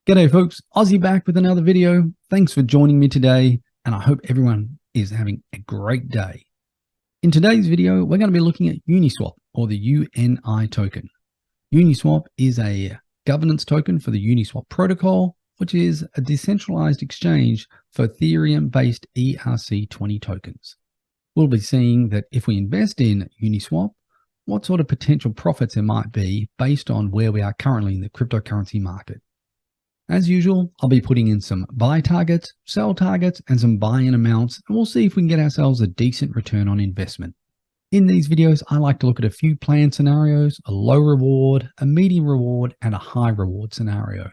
G'day folks, Ozzy back with another video. Thanks for joining me today, and I hope everyone is having a great day. In today's video, we're going to be looking at Uniswap, or the UNI token. Uniswap is a governance token for the Uniswap protocol, which is a decentralized exchange for Ethereum-based ERC20 tokens. We'll be seeing that if we invest in Uniswap, what sort of potential profits there might be based on where we are currently in the cryptocurrency market. As usual, I'll be putting in some buy targets, sell targets, and some buy-in amounts, and we'll see if we can get ourselves a decent return on investment. In these videos, I like to look at a few plan scenarios, a low reward, a medium reward, and a high reward scenario.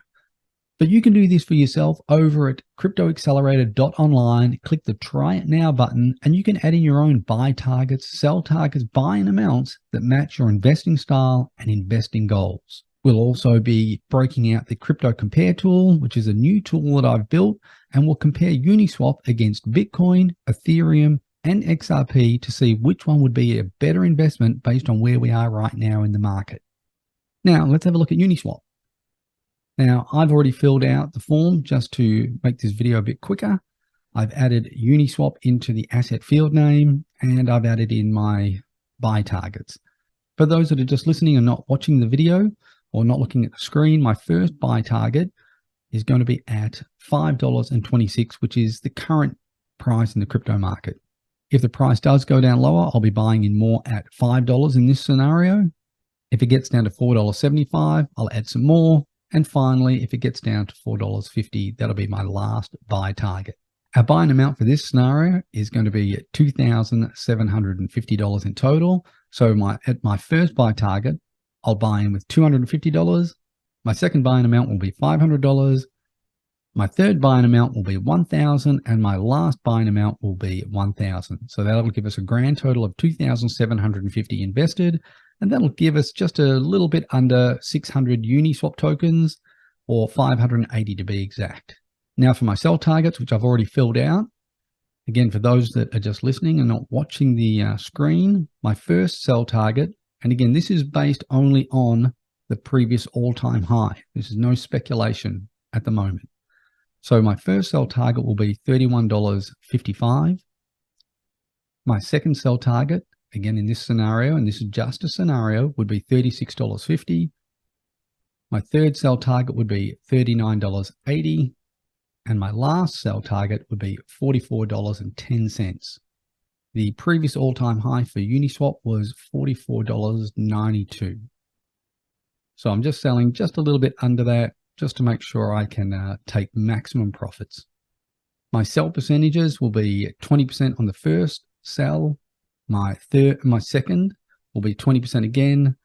But you can do this for yourself over at cryptocaccelerator.online. Click the Try It Now button, and you can add in your own buy targets, sell targets, buy-in amounts that match your investing style and investing goals. We'll also be breaking out the Crypto Compare tool, which is a new tool that I've built, and we'll compare Uniswap against Bitcoin, Ethereum, and XRP to see which one would be a better investment based on where we are right now in the market. Now, let's have a look at Uniswap. Now, I've already filled out the form just to make this video a bit quicker. I've added Uniswap into the asset field name, and I've added in my buy targets. For those that are just listening and not watching the video, or not looking at the screen, my first buy target is going to be at $5.26, which is the current price in the crypto market. If the price does go down lower, I'll be buying in more at $5 in this scenario. If it gets down to $4.75, I'll add some more. And finally, if it gets down to $4.50, that'll be my last buy target. Our buying amount for this scenario is going to be $2,750 in total. So at my first buy target, I'll buy in with $250. My second buying amount will be $500. My third buying amount will be $1,000, and my last buying amount will be $1,000. So that'll give us a grand total of $2,750 invested, and that'll give us just a little bit under 600 Uniswap tokens, or 580 to be exact. Now for my sell targets, which I've already filled out. Again, for those that are just listening and not watching the screen, my first sell target, and again, this is based only on the previous all-time high. This is no speculation at the moment. So my first sell target will be $31.55. My second sell target, again in this scenario, and this is just a scenario, would be $36.50. My third sell target would be $39.80. And my last sell target would be $44.10. The previous all-time high for Uniswap was $44.92. So I'm just selling just a little bit under that, just to make sure I can take maximum profits. My sell percentages will be 20% on the first sell. My second will be 20% again.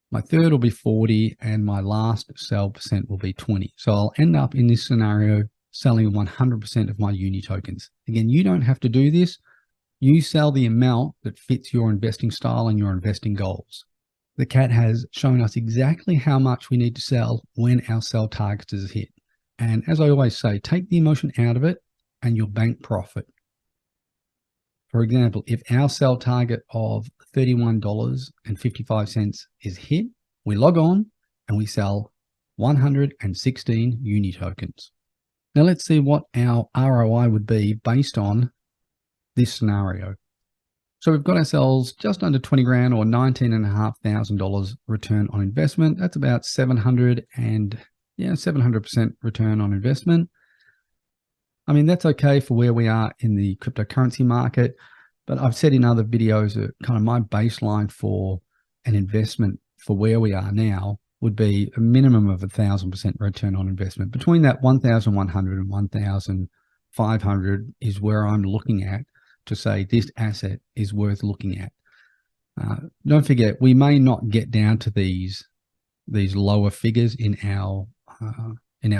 My third will be 40, and my last sell percent will be 20. So I'll end up in this scenario selling 100% of my Uni tokens. Again, you don't have to do this. You sell the amount that fits your investing style and your investing goals. The cat has shown us exactly how much we need to sell when our sell target is hit. And as I always say, take the emotion out of it and you'll bank profit. For example, if our sell target of $31.55 is hit, we log on and we sell 116 Uni tokens. Now let's see what our ROI would be based on this scenario. So we've got ourselves just under 20 grand, or $19,500 return on investment. That's about 700% return on investment. I mean, that's okay for where we are in the cryptocurrency market, but I've said in other videos that kind of my baseline for an investment for where we are now would be a minimum of 1,000% return on investment. Between that 1,100 and 1,500 is where I'm looking at to say this asset is worth looking at. Don't forget, we may not get down to these lower figures in our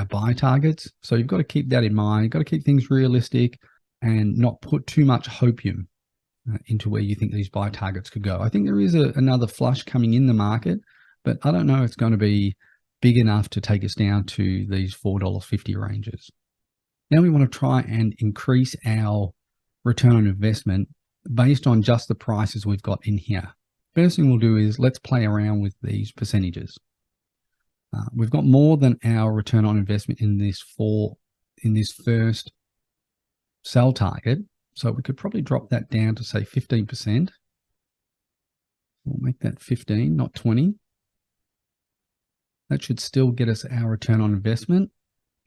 buy targets. So you've got to keep that in mind. You've got to keep things realistic and not put too much hopium into where you think these buy targets could go. I think there is another flush coming in the market, but I don't know if it's going to be big enough to take us down to these $4.50 ranges. Now we want to try and increase our return on investment based on just the prices we've got in here. First thing we'll do is let's play around with these percentages. We've got more than our return on investment in this first sell target. So we could probably drop that down to say 15%. We'll make that 15, not 20. That should still get us our return on investment.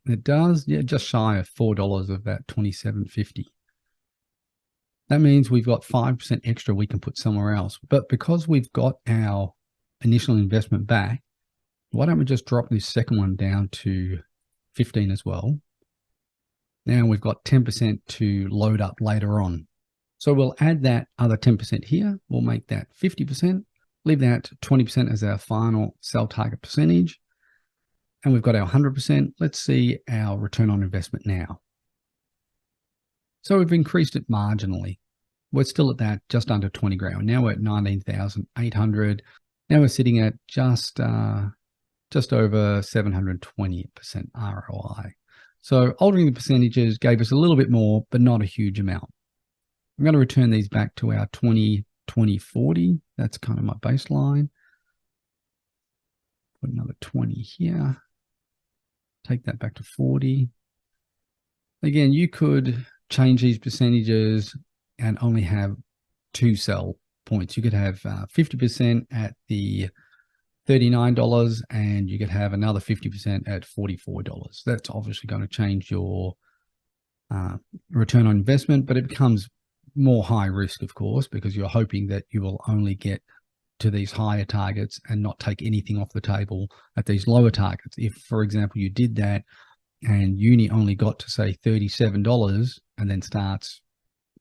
It does, yeah, just shy of $4 of that $27.50. That means we've got 5% extra we can put somewhere else. But because we've got our initial investment back, why don't we just drop this second one down to 15 as well? Now we've got 10% to load up later on. So we'll add that other 10% here. We'll make that 50%, leave that 20% as our final sell target percentage. And we've got our 100%. Let's see our return on investment now. So we've increased it marginally. We're still at that just under 20 grand. Now we're at 19,800. Now we're sitting at just over 720% ROI. So altering the percentages gave us a little bit more, but not a huge amount. I'm going to return these back to our 20-20-40. That's kind of my baseline. Put another 20 here. Take that back to 40. Again, you could change these percentages and only have 2 sell points. You could have 50% at the $39 and you could have another 50% at $44. That's obviously going to change your return on investment, but it becomes more high risk, of course, because you're hoping that you will only get to these higher targets and not take anything off the table at these lower targets. If, for example, you did that and uni only got to say $37 and then starts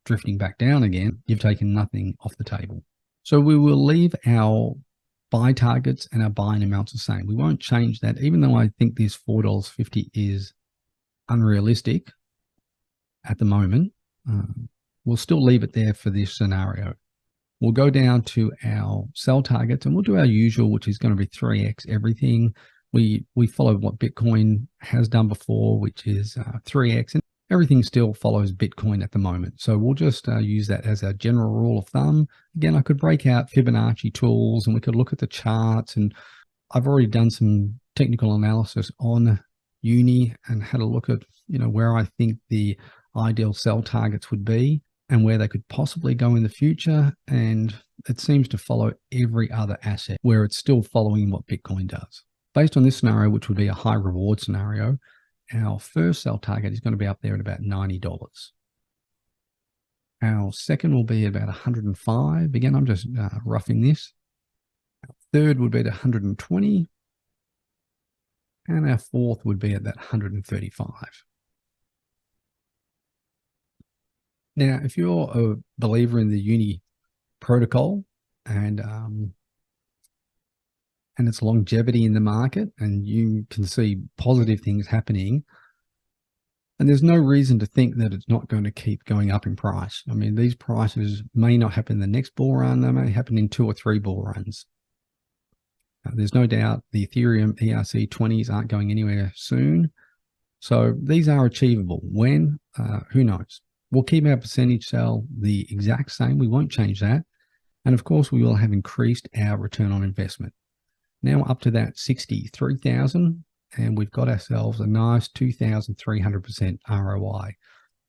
drifting back down again, you've taken nothing off the table. So we will leave our buy targets and our buying amounts the same. We won't change that, even though I think this $4.50 is unrealistic at the moment. We'll still leave it there for this scenario. We'll go down to our sell targets and we'll do our usual, which is going to be 3x everything. We follow what Bitcoin has done before, which is 3x, and everything still follows Bitcoin at the moment. So we'll just use that as our general rule of thumb. Again, I could break out Fibonacci tools and we could look at the charts, and I've already done some technical analysis on uni and had a look at, where I think the ideal sell targets would be and where they could possibly go in the future. And it seems to follow every other asset where it's still following what Bitcoin does. Based on this scenario, which would be a high reward scenario, our first sell target is going to be up there at about $90. Our second will be about 105. Again, I'm just roughing this. Our third would be at 120. And our fourth would be at that 135. Now, if you're a believer in the uni protocol and its longevity in the market, and you can see positive things happening, and there's no reason to think that it's not going to keep going up in price. I mean, these prices may not happen in the next bull run. They may happen in 2 or 3 bull runs. There's no doubt the Ethereum ERC20s aren't going anywhere soon. So these are achievable. When? Who knows? We'll keep our percentage sell the exact same. We won't change that. And of course, we will have increased our return on investment. Now up to that 63,000, and we've got ourselves a nice 2,300% ROI.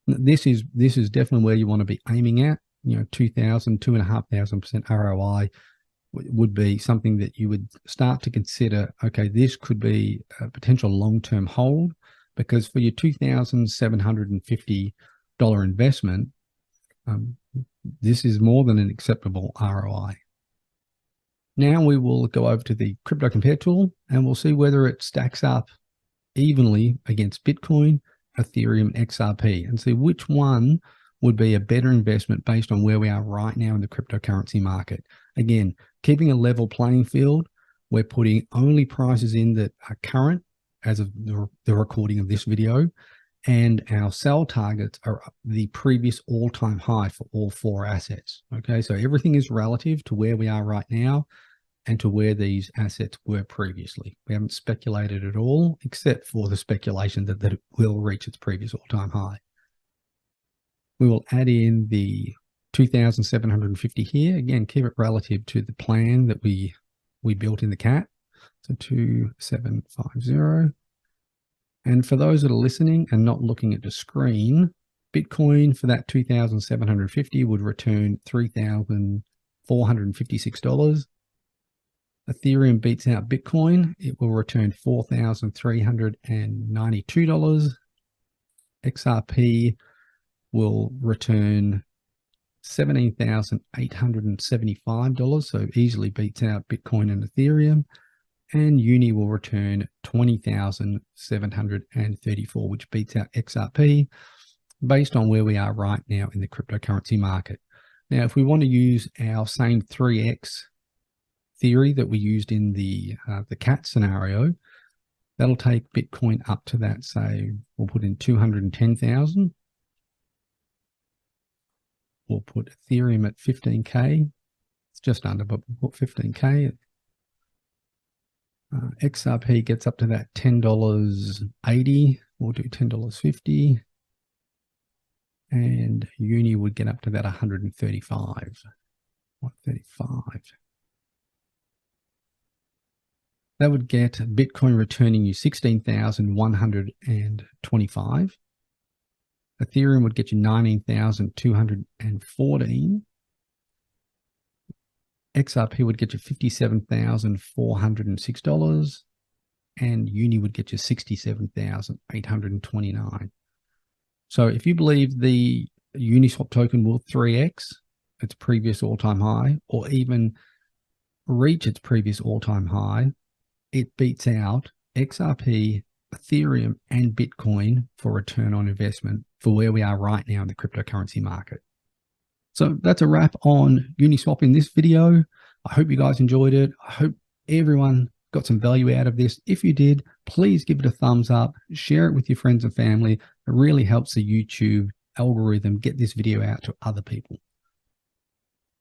This is definitely where you want to be aiming at. 2,500% ROI would be something that you would start to consider. Okay, this could be a potential long-term hold, because for your $2,750 investment, this is more than an acceptable ROI. Now we will go over to the Crypto Compare tool and we'll see whether it stacks up evenly against Bitcoin, Ethereum, XRP, and see which one would be a better investment based on where we are right now in the cryptocurrency market. Again, keeping a level playing field, we're putting only prices in that are current as of the recording of this video, and our sell targets are the previous all-time high for all 4 assets. Okay, so everything is relative to where we are right now and to where these assets were previously. We haven't speculated at all, except for the speculation that it will reach its previous all-time high. We will add in the 2,750 here. Again, keep it relative to the plan that we built in the CAT. So 2,750. And for those that are listening and not looking at the screen, Bitcoin for that 2,750 would return $3,456. Ethereum beats out Bitcoin. It will return $4,392. XRP will return $17,875, so easily beats out Bitcoin and Ethereum. And Uni will return $20,734, which beats out XRP based on where we are right now in the cryptocurrency market. Now, if we want to use our same 3x theory that we used in the CAT scenario, that'll take Bitcoin up to that, say, we'll put in 210,000. We'll put Ethereum at 15K. It's just under, but we'll put 15K. XRP gets up to that $10.80. We'll do $10.50. And Uni would get up to that 135. 135. That would get Bitcoin returning you 16,125. Ethereum would get you 19,214. XRP would get you $57,406. And Uni would get you $67,829. So if you believe the Uniswap token will 3x its previous all-time high, or even reach its previous all-time high, it beats out XRP, Ethereum, and Bitcoin for return on investment for where we are right now in the cryptocurrency market. So that's a wrap on Uniswap in this video. I hope you guys enjoyed it. I hope everyone got some value out of this. If you did, please give it a thumbs up, share it with your friends and family. It really helps the YouTube algorithm get this video out to other people.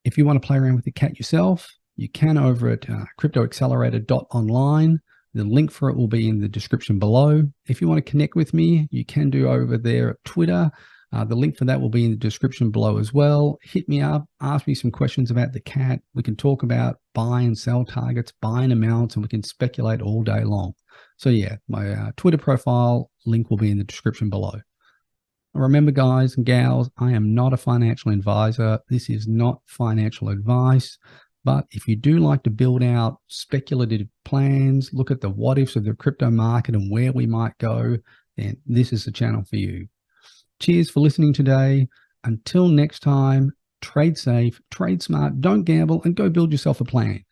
If you want to play around with the CAT yourself, you can over at cryptoaccelerator.online. The link for it will be in the description below. If you want to connect with me, you can do over there at Twitter. The link for that will be in the description below as well. Hit me up, ask me some questions about the CAT. We can talk about buy and sell targets, buying amounts, and we can speculate all day long. So yeah, my Twitter profile link will be in the description below. Remember, guys and gals, I am not a financial advisor. This is not financial advice. But if you do like to build out speculative plans, look at the what ifs of the crypto market and where we might go, then this is the channel for you. Cheers for listening today. Until next time, trade safe, trade smart, don't gamble, and go build yourself a plan.